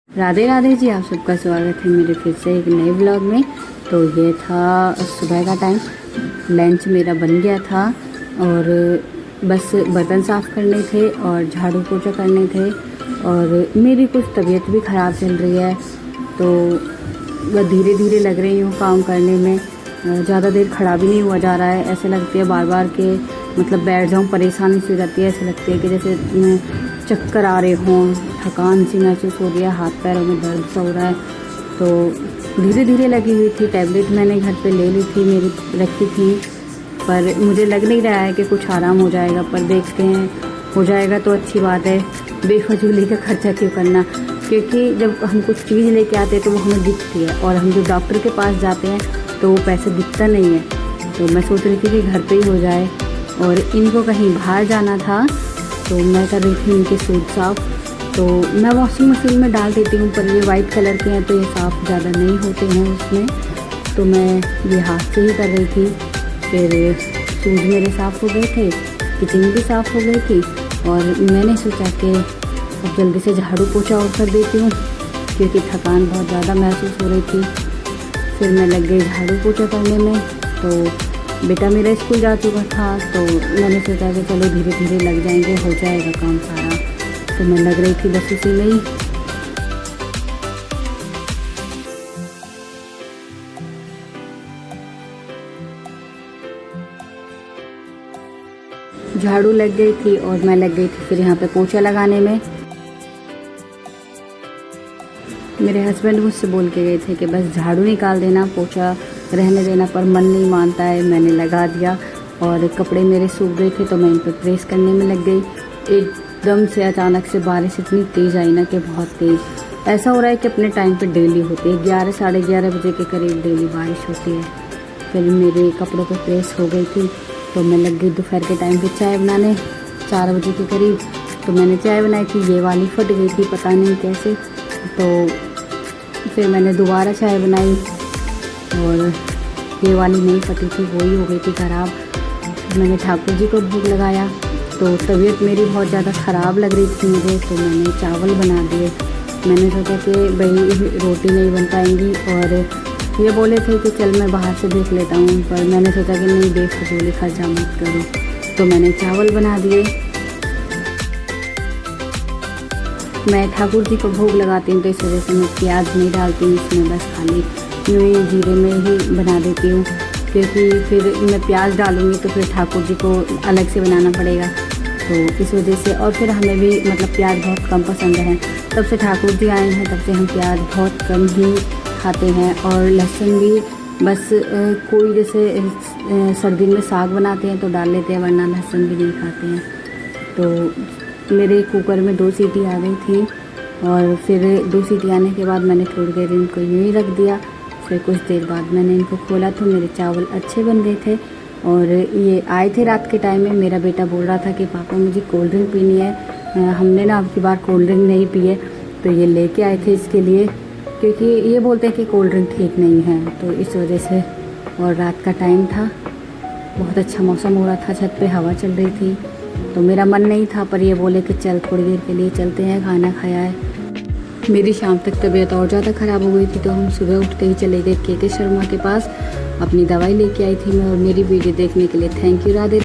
राधे राधे जी, आप सबका स्वागत है मेरे फिर से एक नए ब्लॉग में। तो ये था सुबह का टाइम, लंच मेरा बन गया था और बस बर्तन साफ़ करने थे और झाड़ू पोछा करने थे। और मेरी कुछ तबीयत भी ख़राब चल रही है, तो वह धीरे धीरे लग रही हूँ काम करने में। ज़्यादा देर खड़ा भी नहीं हुआ जा रहा है, ऐसे लगती है बार बार के मतलब बैठ जाऊँ, परेशानी सी हो जाती है। ऐसे लगती है कि जैसे चक्कर आ रहे हों, थकान सी महसूस हो रही है, हाथ पैरों में दर्द सा हो रहा है। तो धीरे धीरे लगी हुई थी। टैबलेट मैंने घर पे ले ली थी, मेरी रखी थी, पर मुझे लग नहीं रहा है कि कुछ आराम हो जाएगा। पर देखते हैं, हो जाएगा तो अच्छी बात है। बेफजूली का खर्चा क्यों करना, क्योंकि जब हम कुछ चीज़ लेके आते हैं तो वो हमें दिखती है, और हम जो डॉक्टर के पास जाते हैं तो वो पैसे दिखता नहीं है। तो मैं सोच रही थी कि घर पे ही हो जाए। और इनको कहीं बाहर जाना था तो मैं कर रही थी इनके सूट साफ़। तो मैं वॉशिंग मशीन में डाल देती हूँ, पर ये वाइट कलर के हैं तो ये साफ़ ज़्यादा नहीं होते हैं उसमें, तो मैं ये हाथ से ही कर रही थी। फिर शूज़ मेरे साफ़ हो गए थे, किचन भी साफ़ हो गई थी, और मैंने सोचा कि अब जल्दी से झाड़ू पोछा और कर देती हूँ, क्योंकि थकान बहुत ज़्यादा महसूस हो रही थी। फिर मैं लग गई झाड़ू पोछा करने में। तो बेटा मेरा स्कूल जा चुका था, तो मैंने सोचा कि चलो धीरे धीरे लग जाएंगे, हो जाएगा काम सारा। तो मैं लग रही थी बस उसी में ही। झाड़ू लग गई थी और मैं लग गई थी फिर यहाँ पे पोछा लगाने में। मेरे हस्बैंड मुझसे बोल के गए थे कि बस झाड़ू निकाल देना, पोछा रहने देना, पर मन नहीं मानता है। मैंने लगा दिया और कपड़े मेरे सूख गए थे तो मैं इन पर प्रेस करने में लग गई। एकदम से अचानक से बारिश इतनी तेज़ आई ना कि बहुत तेज़। ऐसा हो रहा है कि अपने टाइम पे डेली होती है, 11 साढ़े 11 बजे के करीब डेली बारिश होती है। फिर मेरे कपड़ों पर प्रेस हो गई थी, तो मैं लग गई दोपहर के टाइम पे चाय बनाने, 4 बजे के करीब। तो मैंने चाय बनाई थी, ये वाली फट गई थी, पता नहीं कैसे। तो फिर मैंने दोबारा चाय बनाई और ये वाली नहीं फटी थी, वही हो गई थी ख़राब। मैंने ठाकुर जी को भोग लगाया, तो तबीयत मेरी बहुत ज़्यादा ख़राब लग रही थी मुझे, तो मैंने चावल बना दिए। मैंने सोचा कि भाई रोटी नहीं बन पाएंगी, और ये बोले थे कि चल मैं बाहर से देख लेता हूँ, पर मैंने सोचा कि नहीं, बेफजूली खर्चा मत करो, तो मैंने चावल बना दिए। मैं ठाकुर जी को भोग लगाती हूँ तो इस वजह से मैं प्याज नहीं डालती हूँ इसमें, बस खाली यूँ ही जीरे में ही बना देती हूँ, क्योंकि फिर मैं प्याज डालूँगी तो फिर ठाकुर जी को अलग से बनाना पड़ेगा, तो इस वजह से। और फिर हमें भी मतलब प्याज बहुत कम पसंद है, तब से ठाकुर जी आए हैं तब से हम प्याज बहुत कम ही खाते हैं। और लहसुन भी बस कोई जैसे सर्दी में साग बनाते हैं तो डाल लेते हैं, वरना लहसुन भी नहीं खाते हैं। तो मेरे कुकर में 2 सीटी आ गई थी, और फिर 2 सीटी आने के बाद मैंने थोड़ी देर इनको यूँ ही रख दिया। फिर कुछ देर बाद मैंने इनको खोला तो मेरे चावल अच्छे बन गए थे। और ये आए थे रात के टाइम में। मेरा बेटा बोल रहा था कि पापा मुझे कोल्ड ड्रिंक पीनी है, हमने ना अब की बार कोल्ड ड्रिंक नहीं पी है, तो ये लेके आए थे इसके लिए, क्योंकि ये बोलते हैं कि कोल्ड ड्रिंक ठीक नहीं है, तो इस वजह से। और रात का टाइम था, बहुत अच्छा मौसम हो रहा था, छत पे हवा चल रही थी, तो मेरा मन नहीं था, पर ये बोले कि चल थोड़ी देर के लिए चलते हैं, खाना खाया है। मेरी शाम तक तबीयत और ज़्यादा ख़राब हो गई थी, तो हम सुबह उठते ही चले गए के शर्मा के पास, अपनी दवाई लेके आई थी मैं। और मेरी वीडियो देखने के लिए थैंक यू। राधे।